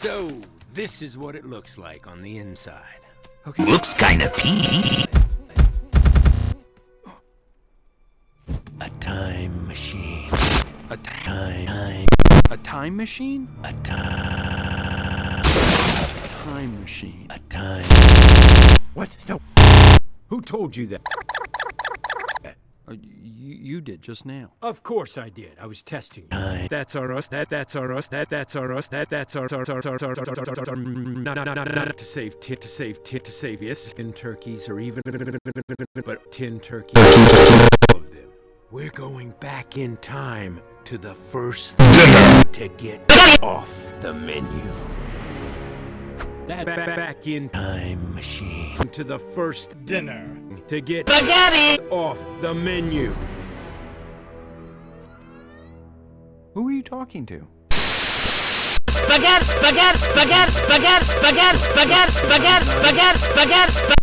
So, this is what it looks like on the inside. Okay. Looks kinda pee. A time machine. A time machine? A time machine. A time. What? No. Who told you that? You did just now. Of course I did. I was testing you. That's our us. That's our us. That's our us. That's our not to save yes. 10 turkeys or even but 10 turkeys of them. We're going back in time to the first dinner to get off the menu. That back in time machine to the first dinner to get spaghetti off the menu. Who are you talking to? Spaghetti, spaghetti, spaghetti, spaghetti, spaghetti, spaghetti, spaghetti, spaghetti, spaghetti.